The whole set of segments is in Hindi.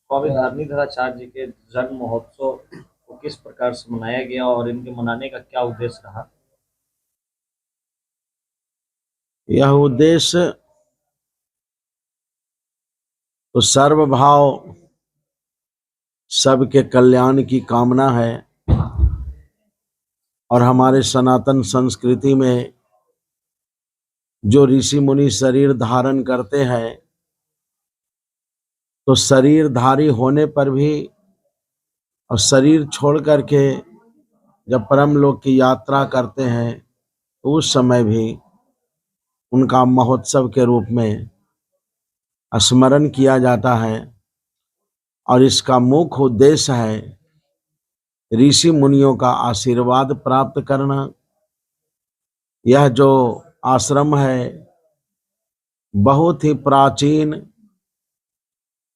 स्वामी धरणीधराचार्य जी के जन्म महोत्सव को किस प्रकार से मनाया गया और इनके मनाने का क्या उद्देश्य रहा? यह उद्देश्य तो सर्वभाव सबके कल्याण की कामना है और हमारे सनातन संस्कृति में जो ऋषि मुनि शरीर धारण करते हैं तो शरीरधारी होने पर भी और शरीर छोड़ करके जब परम लोक की यात्रा करते हैं तो उस समय भी उनका महोत्सव के रूप में स्मरण किया जाता है। और इसका मुख्य उद्देश्य है ऋषि मुनियों का आशीर्वाद प्राप्त करना। यह जो आश्रम है बहुत ही प्राचीन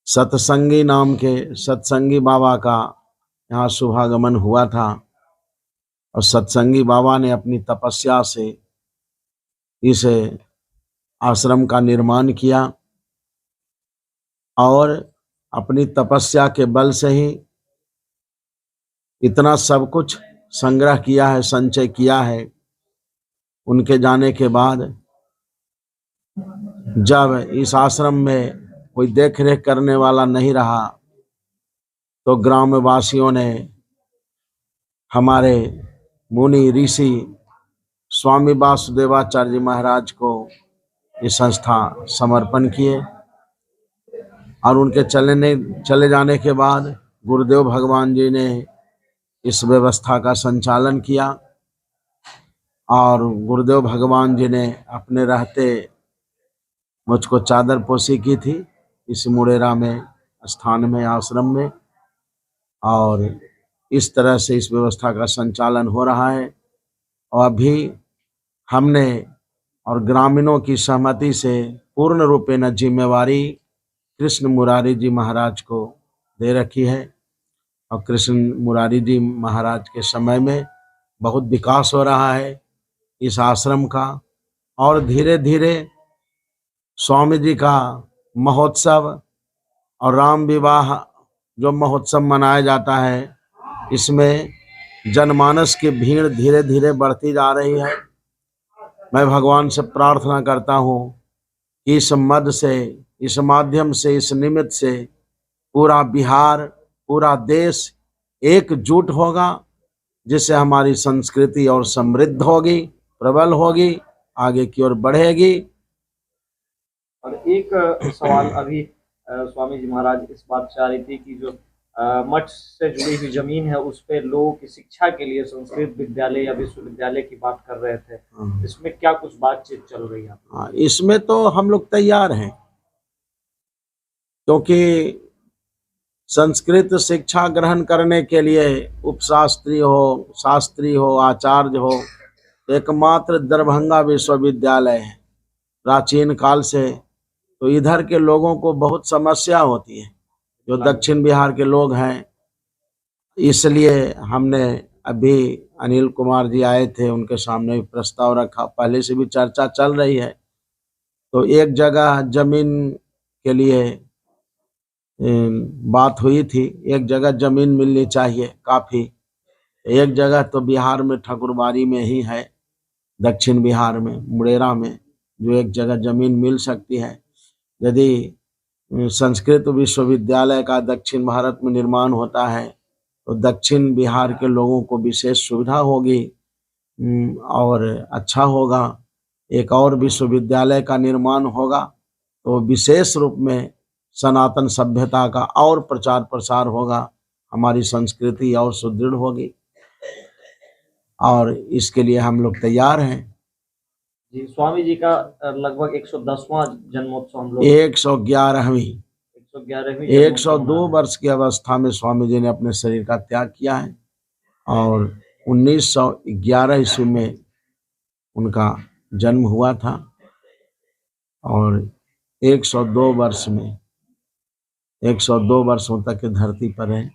सत्संगी नाम के सत्संगी बाबा का यहाँ शुभागमन हुआ था और सत्संगी बाबा ने अपनी तपस्या से इस आश्रम का निर्माण किया और अपनी तपस्या के बल से ही इतना सब कुछ संग्रह किया है, संचय किया है। उनके जाने के बाद जब इस आश्रम में कोई देख रेख करने वाला नहीं रहा तो ग्रामवासियों ने हमारे मुनि ऋषि स्वामी वासुदेवाचार्य जी महाराज को ये संस्था समर्पण किए और उनके चले जाने के बाद गुरुदेव भगवान जी ने इस व्यवस्था का संचालन किया और गुरुदेव भगवान जी ने अपने रहते मुझको चादर पोशी की थी इस मुड़ेरा में स्थान में आश्रम में। और इस तरह से इस व्यवस्था का संचालन हो रहा है और अभी हमने और ग्रामीणों की सहमति से पूर्ण रूपेण जिम्मेवारी कृष्ण मुरारी जी महाराज को दे रखी है। और कृष्ण मुरारी जी महाराज के समय में बहुत विकास हो रहा है इस आश्रम का और धीरे धीरे स्वामी जी का महोत्सव और राम विवाह जो महोत्सव मनाया जाता है इसमें जनमानस की भीड़ धीरे धीरे बढ़ती जा रही है। मैं भगवान से प्रार्थना करता हूँ कि इस मद से, इस माध्यम से, इस निमित्त से पूरा बिहार, पूरा देश एकजुट होगा जिससे हमारी संस्कृति और समृद्ध होगी, प्रबल होगी, आगे की ओर बढ़ेगी। और एक सवाल अभी स्वामी जी महाराज इस बात से आ रही थी कि जो मठ से जुड़ी हुई जमीन है उस पे लोगों की शिक्षा के लिए संस्कृत विद्यालय या विश्वविद्यालय की बात कर रहे थे, इसमें क्या कुछ बातचीत चल रही है? हाँ, इसमें तो हम लोग तैयार हैं क्योंकि संस्कृत शिक्षा ग्रहण करने के लिए उपशास्त्री हो, शास्त्री हो, आचार्य हो, एकमात्र दरभंगा विश्वविद्यालय है। प्राचीन काल से तो इधर के लोगों को बहुत समस्या होती है जो दक्षिण बिहार के लोग हैं, इसलिए हमने अभी अनिल कुमार जी आए थे, उनके सामने भी प्रस्ताव रखा, पहले से भी चर्चा चल रही है। तो एक जगह जमीन के लिए बात हुई थी, एक जगह जमीन मिलनी चाहिए काफ़ी। एक जगह तो बिहार में ठकुरबाड़ी में ही है, दक्षिण बिहार में मुड़ेरा में, जो एक जगह जमीन मिल सकती है। यदि संस्कृत विश्वविद्यालय का दक्षिण भारत में निर्माण होता है तो दक्षिण बिहार के लोगों को विशेष सुविधा होगी और अच्छा होगा। एक और विश्वविद्यालय का निर्माण होगा तो विशेष रूप में सनातन सभ्यता का और प्रचार प्रसार होगा, हमारी संस्कृति और सुदृढ़ होगी और इसके लिए हम लोग तैयार हैं। जी, स्वामी जी का लगभग 110वां जन्मोत्सव हम लोग 111वीं 111वीं 102 वर्ष की अवस्था में स्वामी जी ने अपने शरीर का त्याग किया है और 1911 ईस्वी में उनका जन्म हुआ था और 102 वर्षों तक धरती पर रहे।